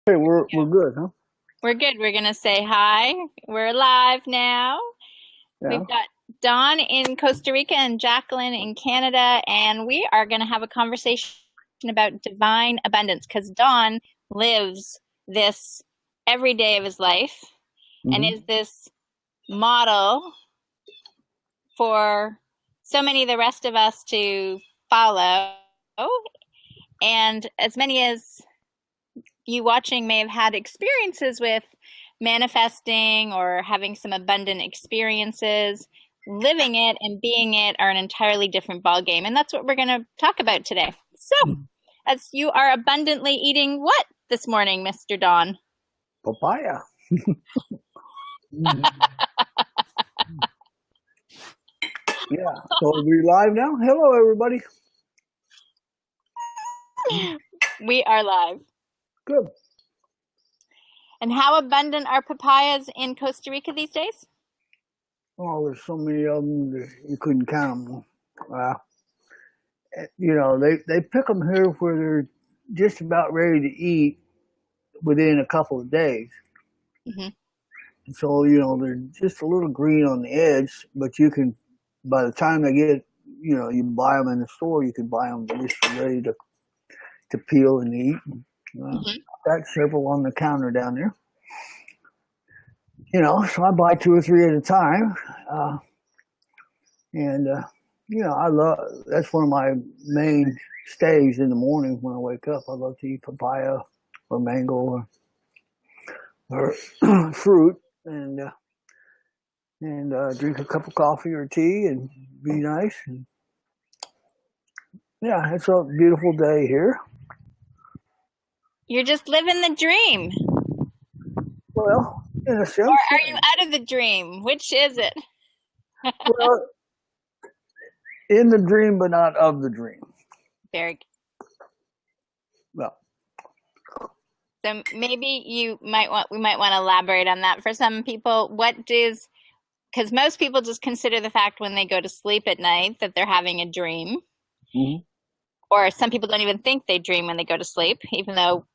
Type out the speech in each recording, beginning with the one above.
Hey, we're good, huh? We're good. We're going to say hi. We're live now. Yeah. We've got Dawn in Costa Rica and Jacqueline in Canada, and we are going to have a conversation about divine abundance because Dawn lives this every day of his life and Hmm. is this model for so many of the rest of us to follow. And as many as you watching may have had experiences with manifesting or having some abundant experiences, living it and being it are an entirely different ballgame. And that's what we're going to talk about today. So, as you are abundantly eating what this morning, Mr. Don? Papaya. Mhm. Yeah. So are we live now? Hello, everybody. We are live. Good. And how abundant are papayas in Costa Rica these days? Oh, there's so many of them that you couldn't count them. They pick them here where they're just about ready to eat within a couple of days. Mm-hmm. So they're just a little green on the edge, but you can, by the time they get, you buy them in the store, you can buy them just ready to peel and eat. Mm-hmm. Got several on the counter down there. So I buy two or three at a time. And I love, that's one of my main stays in the morning when I wake up. I love to eat papaya or mango or fruit and drink a cup of coffee or tea and be nice. And yeah, it's a beautiful day here. You're just living the dream. Well, in a sense. Or are you out of the dream? Which is it? Well, in the dream, but not of the dream. Very good. Well. So maybe we might want to elaborate on that for some people. Because most people just consider the fact when they go to sleep at night that they're having a dream. Mm-hmm. Or some people don't even think they dream when they go to sleep, even though,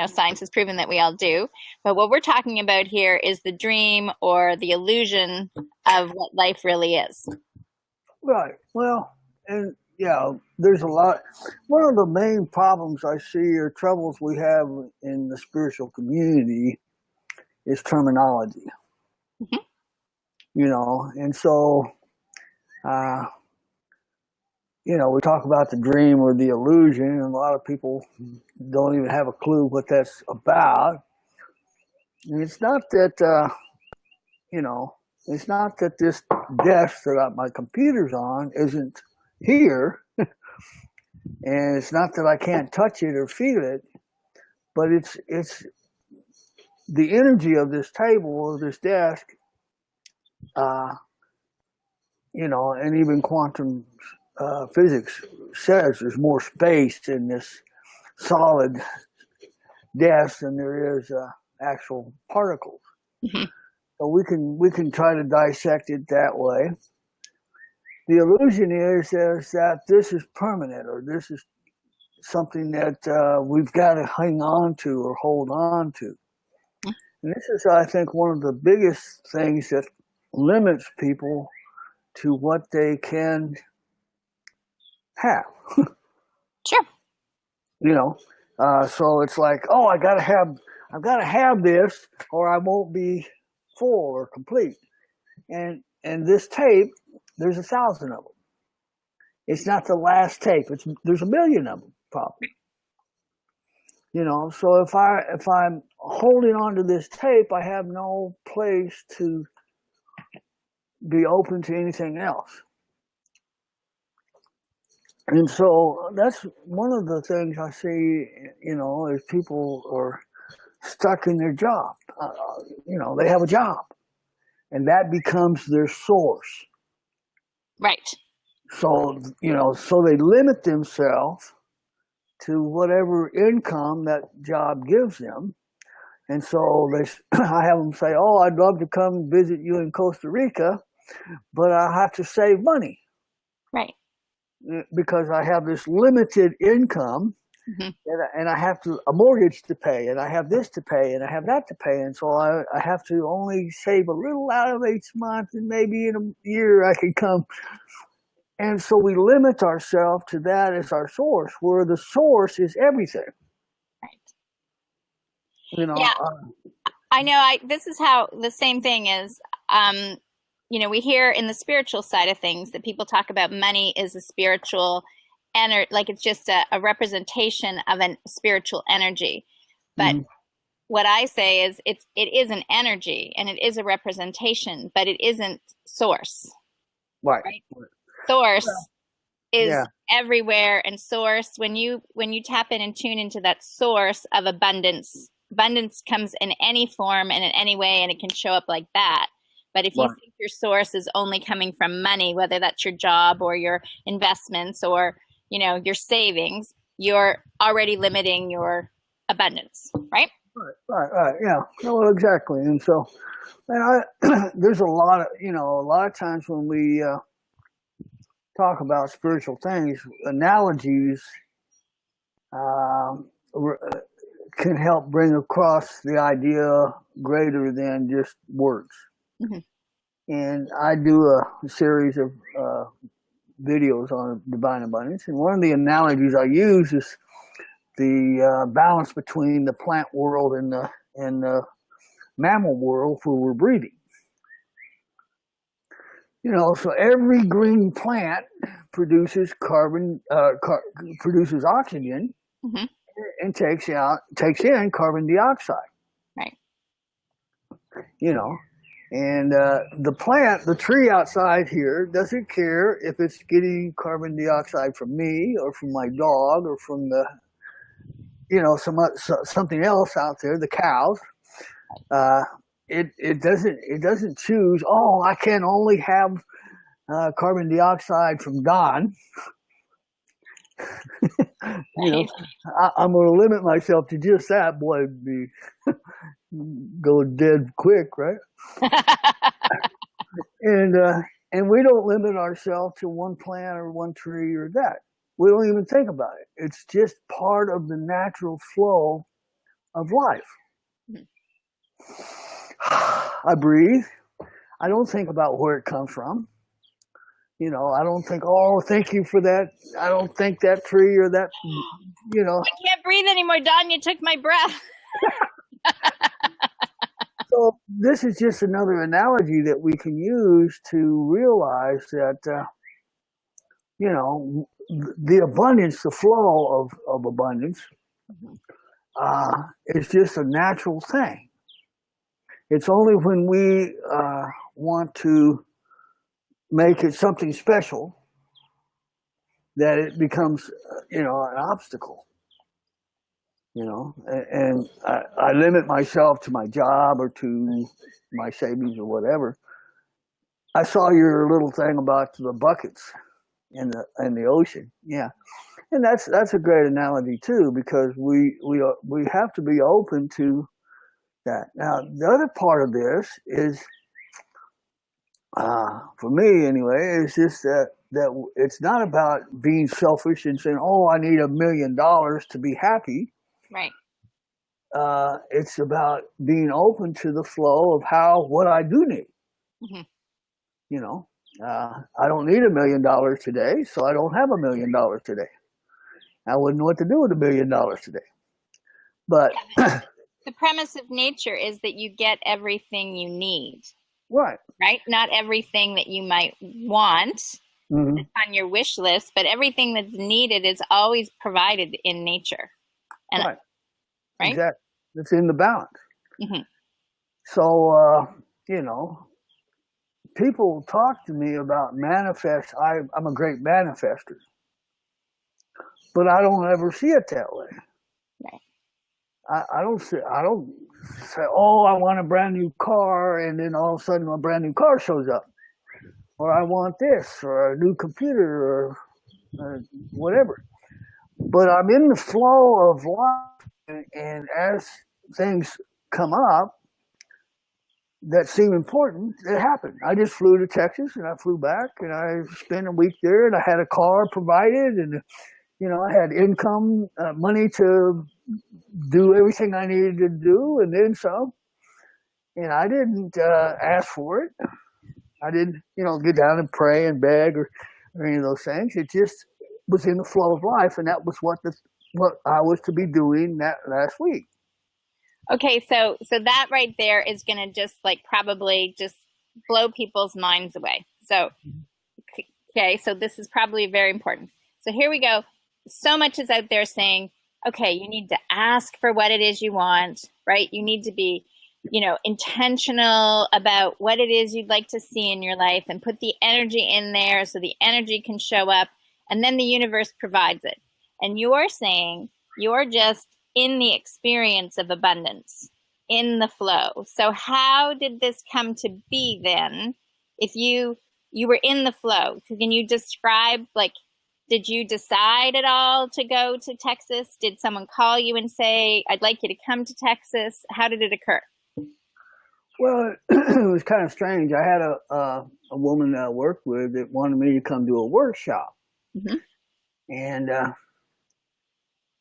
science has proven that we all do. But what we're talking about here is the dream or the illusion of what life really is. Right. Well, and yeah, there's a lot. One of the main problems I see or troubles we have in the spiritual community is terminology. Mm-hmm. And so, we talk about the dream or the illusion, and a lot of people don't even have a clue what that's about. And it's not that, it's not that this desk that my computer's on isn't here. And it's not that I can't touch it or feel it, but it's the energy of this table or this desk, and even quantum physics says there's more space in this solid desk than there is actual particles. Mm-hmm. So we can try to dissect it that way. The illusion is that this is permanent, or this is something that we've got to hang on to or hold on to. And this is, I think, one of the biggest things that limits people to what they can have. Sure. So it's like, oh, I've got to have this, or I won't be full or complete. And this tape, there's 1,000 of them. It's not the last tape. There's a million of them, probably. So if I'm holding on to this tape, I have no place to be open to anything else. And so that's one of the things I see, is people are stuck in their job. They have a job, and that becomes their source. Right. So, so they limit themselves to whatever income that job gives them. And so I have them say, oh, I'd love to come visit you in Costa Rica, but I have to save money. Right. Because I have this limited income, Mhm. and I have a mortgage to pay, and I have this to pay, and I have that to pay, and so I have to only save a little out of each month, and maybe in a year I can come. And so we limit ourselves to that as our source, where the source is everything. Right. You know. Yeah. I know. This is how the same thing is. We hear in the spiritual side of things that people talk about money is a spiritual like it's just a representation of a spiritual energy. But Mhm. what I say is it is an energy and it is a representation, but it isn't source. Right. Source is Yeah. everywhere, and source, when you tap in and tune into that source of abundance comes in any form and in any way, and it can show up like that. But if you Right. think your source is only coming from money, whether that's your job or your investments or your savings, you're already limiting your abundance, right? Right. Yeah. No, well, exactly. And so, and there's a lot of times when we talk about spiritual things, analogies um, can help bring across the idea greater than just words. Mm-hmm. And I do a series of videos on divine abundance, and one of the analogies I use is the balance between the plant world and the mammal world where we're breathing. So every green plant produces produces oxygen, Mm-hmm. and takes in carbon dioxide. Right. And the tree outside here doesn't care if it's getting carbon dioxide from me or from my dog or from something else out there, the cows. It doesn't choose. Oh, I can only have carbon dioxide from Don. Right. I'm going to limit myself to just that. Boy, it'd be go dead quick, right? And we don't limit ourselves to one plant or one tree or that. We don't even think about it. It's just part of the natural flow of life. I breathe. I don't think about where it comes from. I don't think, oh, thank you for that. I don't think that tree or that, I can't breathe anymore, Don. You took my breath. So this is just another analogy that we can use to realize that, the abundance, the flow of abundance, is just a natural thing. It's only when we want to make it something special that it becomes, an obstacle. And I limit myself to my job or to my savings or whatever. I saw your little thing about the buckets in the ocean. Yeah. And that's a great analogy too, because we have to be open to that. Now, the other part of this is, for me anyway, is just that it's not about being selfish and saying, "Oh, I need $1 million to be happy." Right. It's about being open to the flow of what I do need. Mm-hmm. I don't need $1 million today, so I don't have $1 million today. I wouldn't know what to do with $1 million today. But the premise of nature is that you get everything you need. Right. Right? Not everything that you might want on your wish list, but everything that's needed is always provided in nature. And, right. Exactly. It's in the balance. Mm-hmm. So, people talk to me about manifest. I'm a great manifester, but I don't ever see it that way. Right. I don't say, oh, I want a brand new car, and then all of a sudden a brand new car shows up. Or I want this, or a new computer, or whatever. But I'm in the flow of life, and as things come up that seem important, it happened. I just flew to Texas, and I flew back, and I spent a week there, and I had a car provided, and I had income, money to do everything I needed to do, and then some. And I didn't ask for it. I didn't, get down and pray and beg or any of those things. It just was in the flow of life, and that was what I was to be doing that last week. Okay, so that right there is going to just like probably just blow people's minds away. So, okay, so this is probably very important. So here we go. So much is out there saying, okay, you need to ask for what it is you want, right? You need to be, intentional about what it is you'd like to see in your life and put the energy in there so the energy can show up, and then the universe provides it. And you're saying you're just in the experience of abundance, in the flow. So how did this come to be then? If you were in the flow, can you describe, like, did you decide at all to go to Texas? Did someone call you and say, I'd like you to come to Texas? How did it occur? Well, it was kind of strange. I had a woman that I worked with that wanted me to come do a workshop. Mm-hmm. And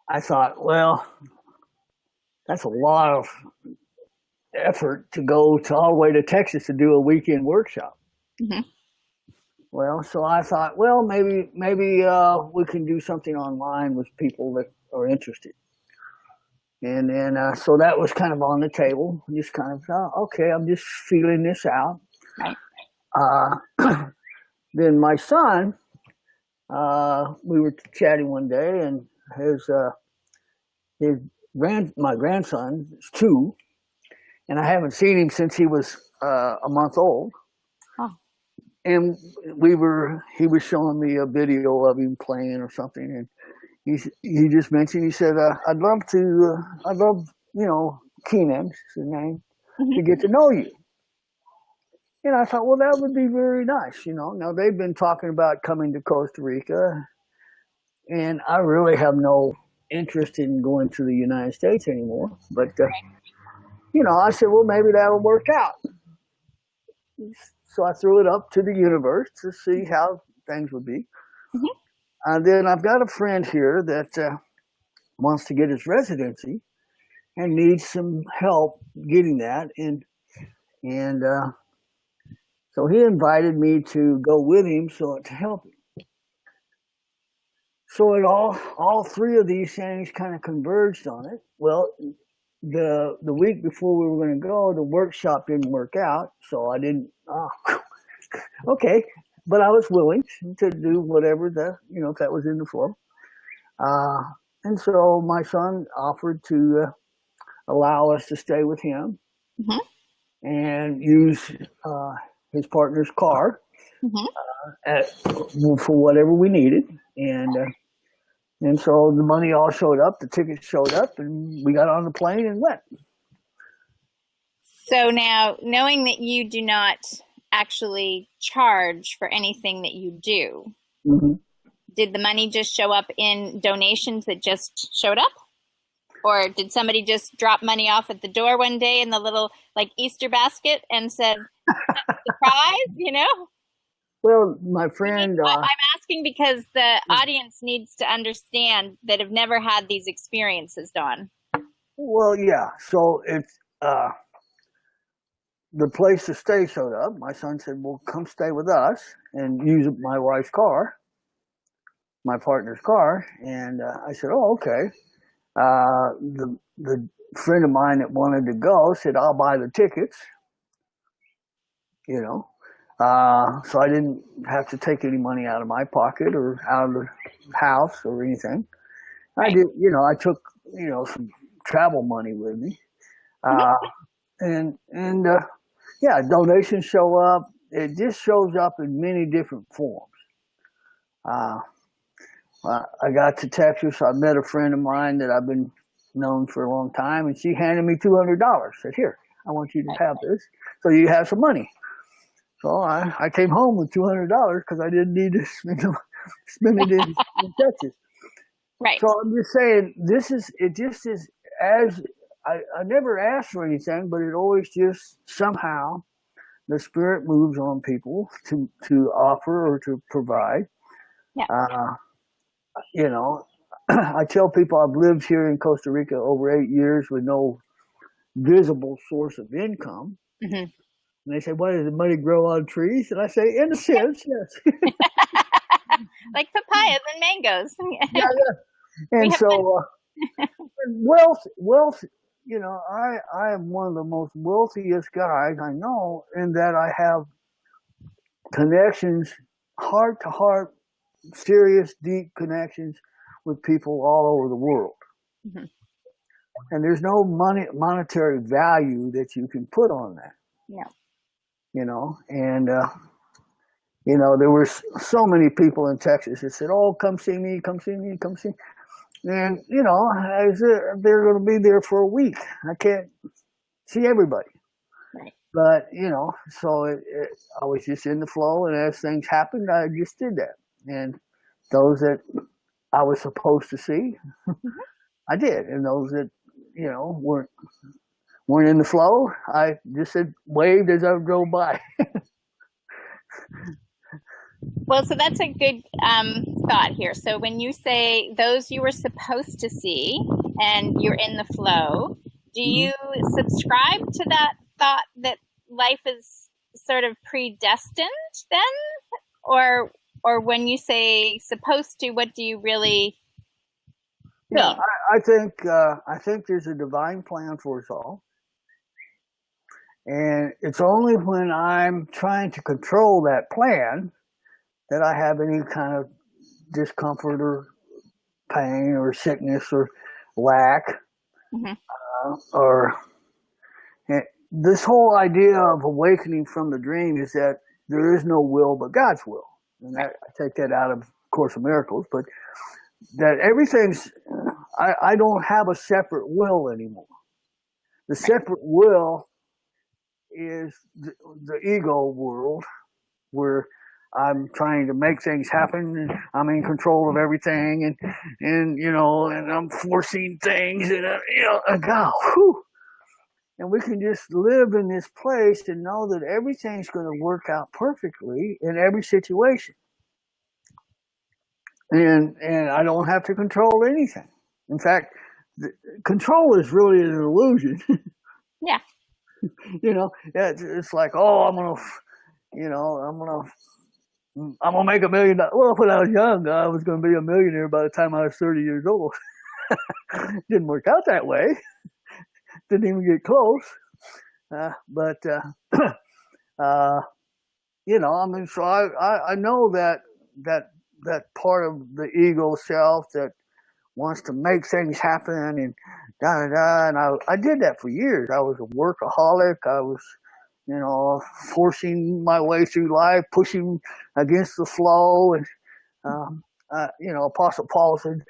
I thought, well, that's a lot of effort to go all the way to Texas to do a weekend workshop. Mm-hmm. Well, so I thought, well, maybe we can do something online with people that are interested. And then, so that was kind of on the table. Just kind of, okay, I'm just feeling this out. Right. Then my son, we were chatting one day, and my grandson is 2, and I haven't seen him since he was a month old. Oh. And he was showing me a video of him playing or something, and he just mentioned, he said, I'd love, Keenan's his name, to get to know you. And I thought, well, that would be very nice, Now, they've been talking about coming to Costa Rica, and I really have no interest in going to the United States anymore. But, I said, well, maybe that'll work out. So I threw it up to the universe to see how things would be. Mm-hmm. And then I've got a friend here that wants to get his residency and needs some help getting that. And so he invited me to go with him to help him. So it all 3 of these things kind of converged on it. Well, the week before we were going to go, the workshop didn't work out, so I didn't. Okay, but I was willing to do whatever if that was in the flow. And so my son offered to allow us to stay with him, mm-hmm. and use his partner's car, mm-hmm. for whatever we needed. And so the money all showed up, the tickets showed up, and we got on the plane and went. So now, knowing that you do not actually charge for anything that you do, mm-hmm. Did the money just show up in donations that just showed up? Or did somebody just drop money off at the door one day in the little Easter basket and said, surprise, Well, my friend... I'm asking because the audience needs to understand that have never had these experiences, Dawn. Well, yeah. So it's the place to stay showed up. My son said, well, come stay with us and use my wife's car, my partner's car. And I said, oh, okay. The friend of mine that wanted to go said, I'll buy the tickets, so I didn't have to take any money out of my pocket or out of the house or anything. Right. I did, I took, some travel money with me. Yeah, donations show up. It just shows up in many different forms. I got to Texas. I met a friend of mine that I've been known for a long time, and she handed me $200. Said, here, I want you to have this so you have some money. So I came home with $200 because I didn't need to spend it in Texas. Right. So I'm just saying, it just is as I never asked for anything, but it always just somehow the spirit moves on people to offer or to provide. Yeah. you know, I tell people I've lived here in Costa Rica over 8 years with no visible source of income. Hmm. And they say, "Why does the money grow on trees?" And I say, "In a sense, yes." Like papayas and mangoes. Yeah, yeah. We And have so wealth. I am one of the most wealthiest guys I know in that I have connections, heart to heart, serious, deep connections with people all over the world. Mhm. And there's no monetary value that you can put on that, No. and there were so many people in Texas that said, "Oh, come see me, come see me, come see me." And they're going to be there for a week. I can't see everybody, Right. but so I was just in the flow, and as things happened, I just did that. And those that I was supposed to see, Mhm. I did, and those that weren't in the flow, I just said waved as I drove by. Well, so that's a good thought here. So when you say those you were supposed to see and you're in the flow, do Mhm. you subscribe to that thought that life is sort of predestined then? Or when you say supposed to, what do you really Yeah, mean? I think there's a divine plan for us all, and it's only when I'm trying to control that plan that I have any kind of discomfort or pain or sickness or lack, Hmm. or this whole idea of awakening from the dream is that there is no will but God's will, and Right. I take that out of Course of Miracles, but that everything's I don't have a separate will anymore. The Right. separate will is the ego world where I'm trying to make things happen and I'm in control of everything and I'm forcing things and God, whew, and we can just live in this place and know that everything's going to work out perfectly in every situation, and I don't have to control anything. In fact, the, control is really an illusion. Yeah. It's like, oh, I'm gonna make $1 million. Well, when I was young, I was gonna be a millionaire by the time I was 30 years old. Didn't work out that way. Didn't even get close. But uh, so I know that that part of the ego self that wants to make things happen and da da da. And I did that for years. I was a workaholic. I was forcing my way through life, pushing against the flow, and Apostle Paul said,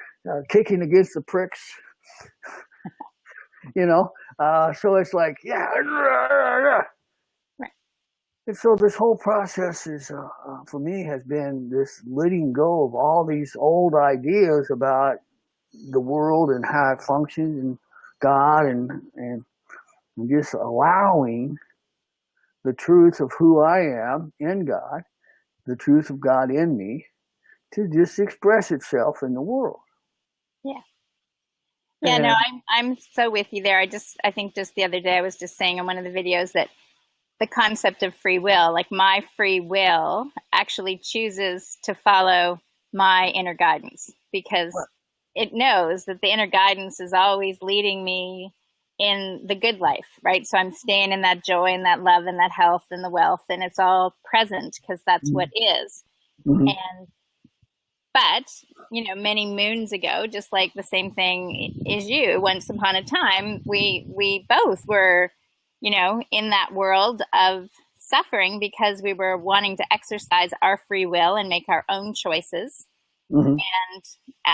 kicking against the pricks. So it's like, yeah. Right. And so this whole process is, for me, has been this letting go of all these old ideas about the world and how it functions and God and just allowing the truth of who I am in God, the truth of God in me, to just express itself in the world. Yeah. Yeah, no, And I'm so with you there. I think just the other day I was just saying in one of the videos that the concept of free will, like my free will actually chooses to follow my inner guidance because it knows that the inner guidance is always leading me in the good life, right? So I'm staying in that joy and that love and that health and the wealth, and it's all present because that's what is. mm-hmm. And but many moons ago, just like the same thing is you, once upon a time we both were in that world of suffering because we were wanting to exercise our free will and make our own choices. Mm-hmm. And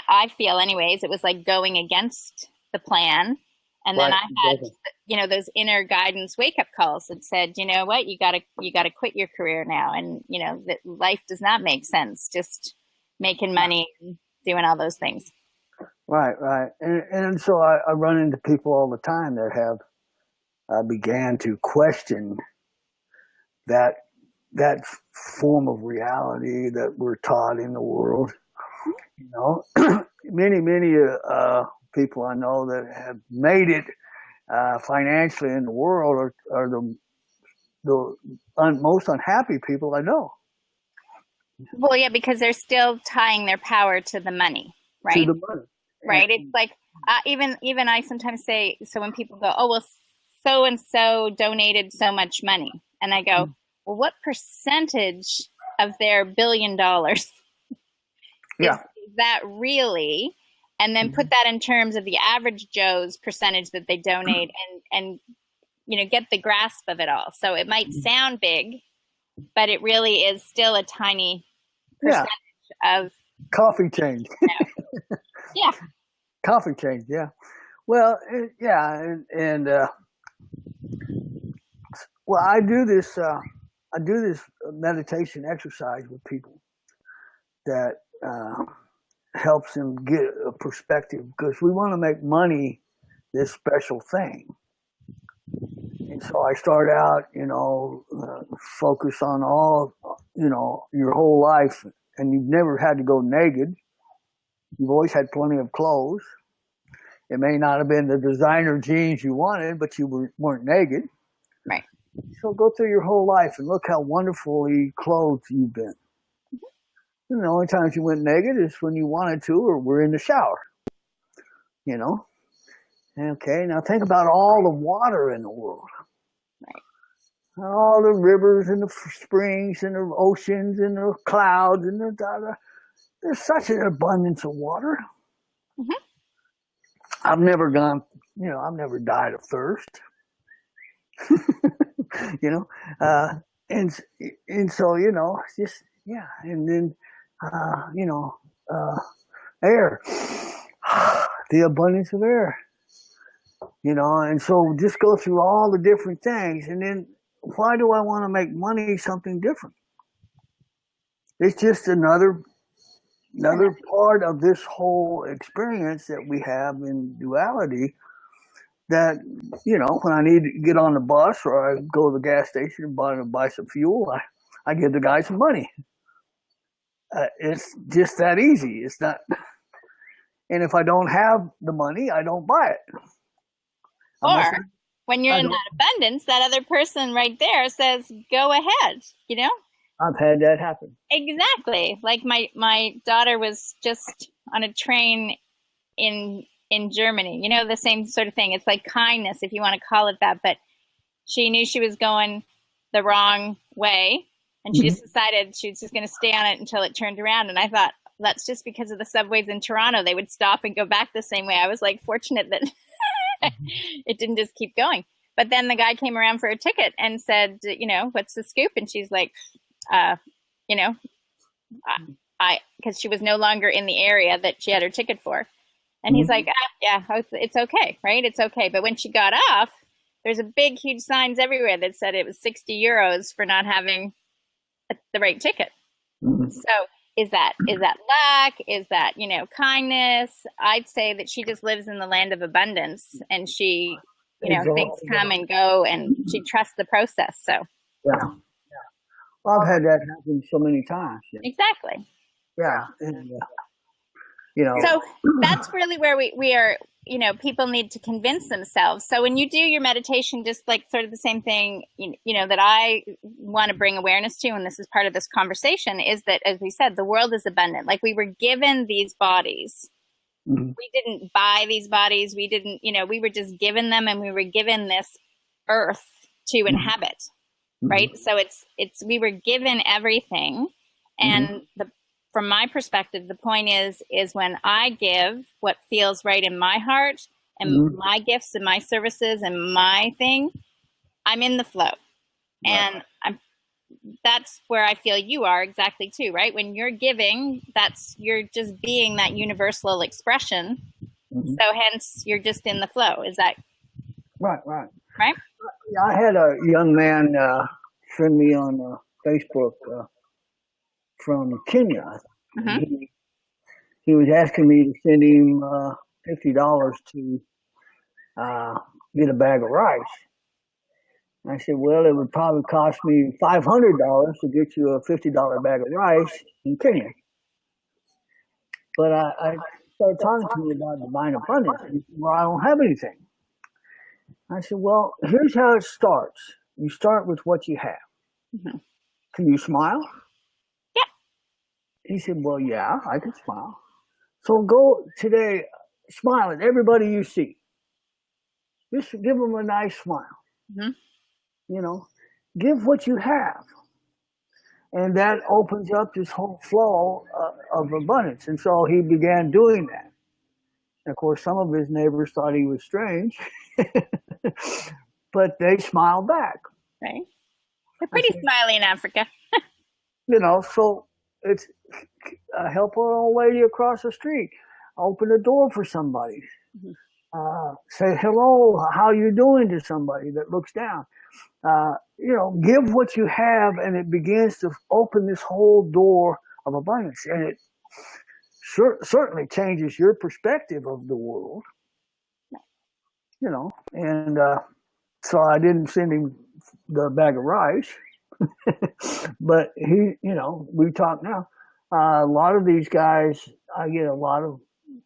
I feel anyways it was like going against the plan. And then Right, I exactly. had those inner guidance wake up calls that said, you know what, you gotta quit your career now, and that life does not make sense just making money and doing all those things. Right. And so I run into people all the time that have began to question that that form of reality that we're taught in the world. You know, many people I know that have made it financially in the world are the most unhappy people I know. Well, yeah, because they're still tying their power to the money, To right? the money. Right. It's like even I sometimes say, so when people go, oh well, so and so donated so much money, and I go, well, what percentage of their $1 billion Yeah. is that really? And then put that in terms of the average Joe's percentage that they donate, and get the grasp of it all. So it might sound big, but it really is still a tiny percentage of coffee change. Yeah. Coffee change. Yeah. Well, yeah, and well, I do this meditation exercise with people that helps them get a perspective, because we want to make money this special thing. And so I start out, focus on all, your whole life, and you've never had to go naked. You've always had plenty of clothes. It may not have been the designer jeans you wanted, but you weren't naked. Right. So go through your whole life and look how wonderfully clothed you've been. And the only times you went naked is when you wanted to or were in the shower. Okay, now think about all the water in the world. Right. All the rivers and the springs and the oceans and the clouds and there's such an abundance of water. Mm-hmm. I've never died of thirst. And so, it's just, yeah. And then, air, the abundance of air, and so just go through all the different things. And then why do I want to make money something different? It's just another part of this whole experience that we have in duality, that, when I need to get on the bus or I go to the gas station and buy some fuel, I give the guy some money. It's just that easy. It's not. And if I don't have the money, I don't buy it. Or when you're in that abundance, that other person right there says, go ahead, I've had that happen. Exactly. Like my daughter was just on a train in Germany, the same sort of thing. It's like kindness, if you want to call it that, but she knew she was going the wrong way, and she just decided she was just going to stay on it until it turned around. And I thought, that's just because of the subways in Toronto. They would stop and go back the same way. I was like fortunate that it didn't just keep going. But then the guy came around for a ticket and said, what's the scoop? And she's like, because she was no longer in the area that she had her ticket for. And he's like, yeah, it's okay, right? It's okay. But when she got off, there's a big, huge signs everywhere that said it was 60 euros for not having the right ticket. So is that luck? Is that, kindness? I'd say that she just lives in the land of abundance, and she, things come and go, and she trusts the process. So yeah. Well, I've had that happen so many times. Yeah. Exactly. Yeah. And, So that's really where we are, people need to convince themselves. So when you do your meditation, just like sort of the same thing, that I want to bring awareness to, and this is part of this conversation, is that, as we said, the world is abundant. Like, we were given these bodies. Mm-hmm. We didn't buy these bodies. We didn't, we were just given them, and we were given this earth to inhabit. Mm-hmm. Right. So it's we were given everything. And from my perspective, the point is when I give what feels right in my heart, and my gifts and my services and my thing, I'm in the flow. Right. And that's where I feel you are exactly too, right? When you're giving, you're just being that universal expression. So hence you're just in the flow. Is that right? Right. I had a young man send me on Facebook from Kenya. He was asking me to send him $50 to get a bag of rice. I said, well, it would probably cost me $500 to get you a $50 bag of rice in Kenya. But I started talking to me about divine abundance. He said, well, I don't have anything. I said, well, here's how it starts. You start with what you have. Mm-hmm. Can you smile? Yeah. He said, well, yeah, I can smile. So go today, smile at everybody you see. Just give them a nice smile. Mm-hmm. You know, give what you have. And that opens up this whole flow of abundance. And so he began doing that. And of course, some of his neighbors thought he was strange, but they smiled back. Right. They're pretty smiley in Africa. So it's help an old lady across the street, open the door for somebody, say hello, how you doing to somebody that looks down. Give what you have, and it begins to open this whole door of abundance, and it certainly changes your perspective of the world. And so I didn't send him the bag of rice, but we talk now. A lot of these guys, I get a lot of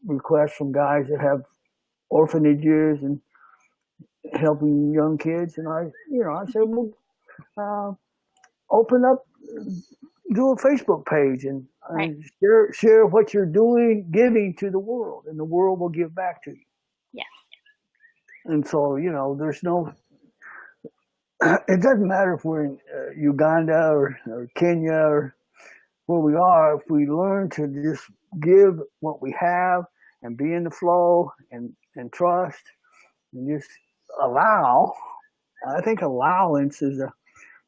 requests from guys that have orphanages and helping young kids, and I say, well, open up, do a Facebook page, and share what you're doing, giving to the world, and the world will give back to you. Yeah. And so there's no. It doesn't matter if we're in Uganda or Kenya or where we are. If we learn to just give what we have and be in the flow and trust and just allow, I think allowance is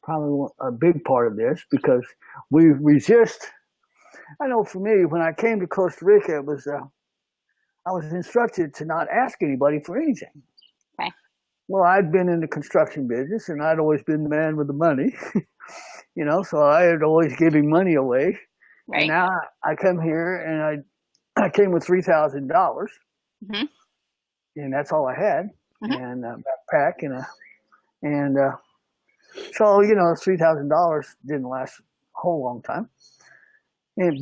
probably a big part of this, because we resist. I know for me, when I came to Costa Rica, it was I was instructed to not ask anybody for anything. Okay. Well, I'd been in the construction business, and I'd always been the man with the money, so I had always giving money away. Right. And now I come here, and I came with $3,000, mm-hmm. and that's all I had, mm-hmm. and a backpack and so $3,000 didn't last a whole long time,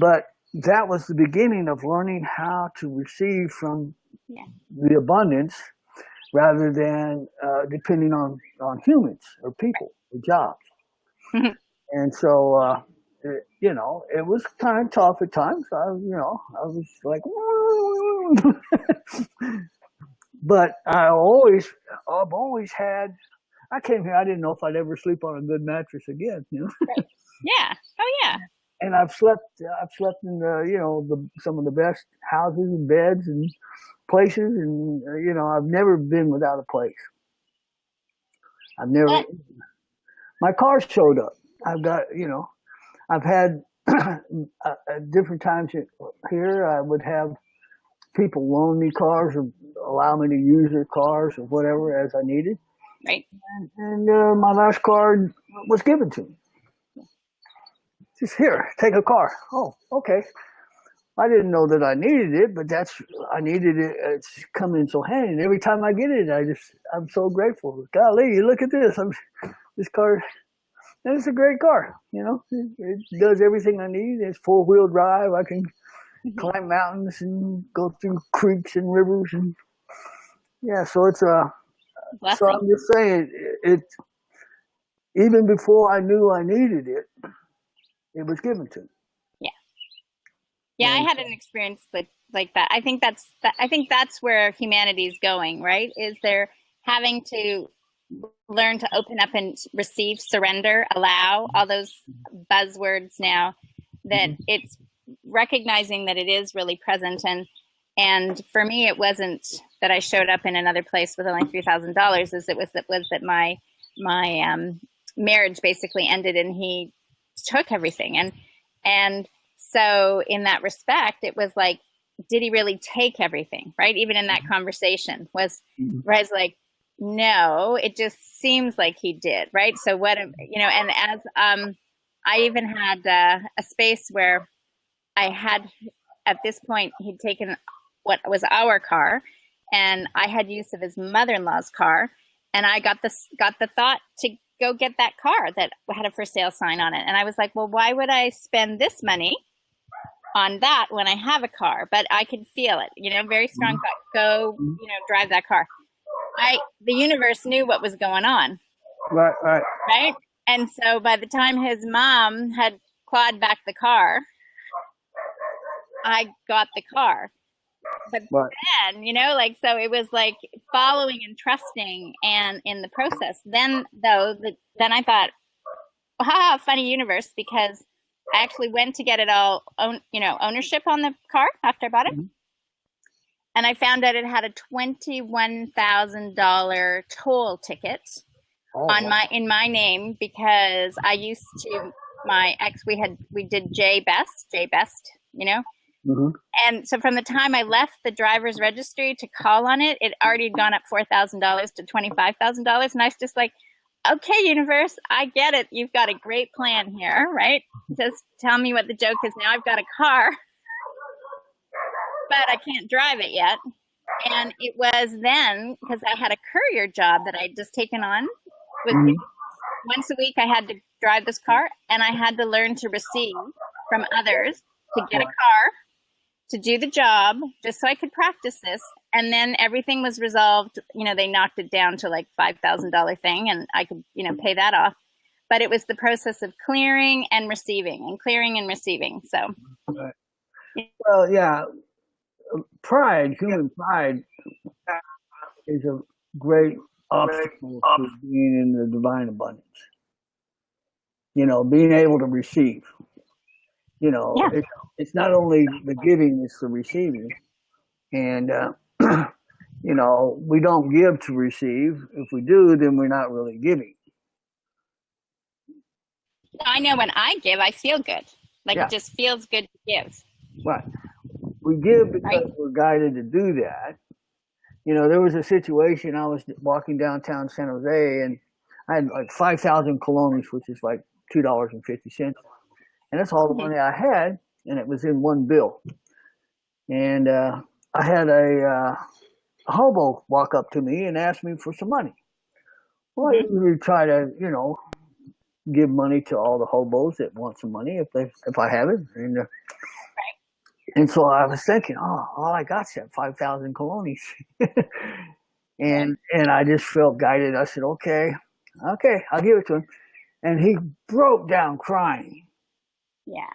but that was the beginning of learning how to receive from the abundance, rather than depending on humans or people or jobs. Mm-hmm. And so it was kind of tough at times. I was like, but I've always had. I came here, I didn't know if I'd ever sleep on a good mattress again. Right. Yeah. Oh yeah. And I've slept in some of the best houses and beds and places, and I've never been without a place. My car showed up. I've got I've had at different times here, I would have people loan me cars or allow me to use their cars or whatever as I needed. Right. And my last car was given to me. Just here, take a car. Oh, okay. I didn't know that I needed it, but I needed it. It's coming so handy. And every time I get it, I'm so grateful. Golly, look at this. This car, and it's a great car. It does everything I need. It's 4-wheel drive. I can climb mountains and go through creeks and rivers, and so it's a. So I'm just saying, it even before I knew I needed it, it was given to me. Yeah, I had an experience like that. I think that's where humanity's going, right? Is they're having to learn to open up and receive, surrender, allow, all those buzzwords now, that it's recognizing that it is really present. And for me, it wasn't that I showed up in another place with only $3,000. It was that my marriage basically ended, and he took everything. And so in that respect, it was like, did he really take everything? Right? Even in that conversation where I was like, no, it just seems like he did. Right. So what, and as I even had a space where I had, at this point, he'd taken what was our car, and I had use of his mother-in-law's car, and I got the thought to go get that car that had a for sale sign on it. And I was like, well, why would I spend this money on that when I have a car, but I could feel it, very strong thought, go, drive that car. The universe knew what was going on. Right. And so by the time his mom had clawed back the car, I got the car. But then, so it was like following and trusting, and in the process, then I thought, funny universe, because I actually went to get it all, ownership on the car after I bought it. Mm-hmm. And I found out it had a $21,000 toll ticket in my name, because I used to, my ex, we did J Best, Mm-hmm. And so from the time I left the driver's registry to call on it, it already had gone up $4,000 to $25,000. And I was just like, okay, universe, I get it. You've got a great plan here, right? Just tell me what the joke is now. I've got a car, but I can't drive it yet. And it was then, because I had a courier job that I'd just taken on. Once a week, I had to drive this car, and I had to learn to receive from others to get a car, to do the job, just so I could practice this. And then everything was resolved. They knocked it down to like $5,000 thing, and I could, pay that off. But it was the process of clearing and receiving, and clearing and receiving. So, well, yeah, human pride, is a great obstacle to being in the divine abundance. Being able to receive. It's not only the giving, it's the receiving. And, we don't give to receive. If we do, then we're not really giving. I know when I give, I feel good. It just feels good to give. Right. We give because we're guided to do that. There was a situation, I was walking downtown San Jose, and I had like 5,000 colones, which is like $2.50. And that's all the money I had, and it was in one bill. And I had a hobo walk up to me and ask me for some money. Well, I usually try to, give money to all the hobos that want some money if I have it. And so I was thinking, all I got's that 5,000 colones. and I just felt guided. I said, okay, I'll give it to him. And he broke down crying. Yeah.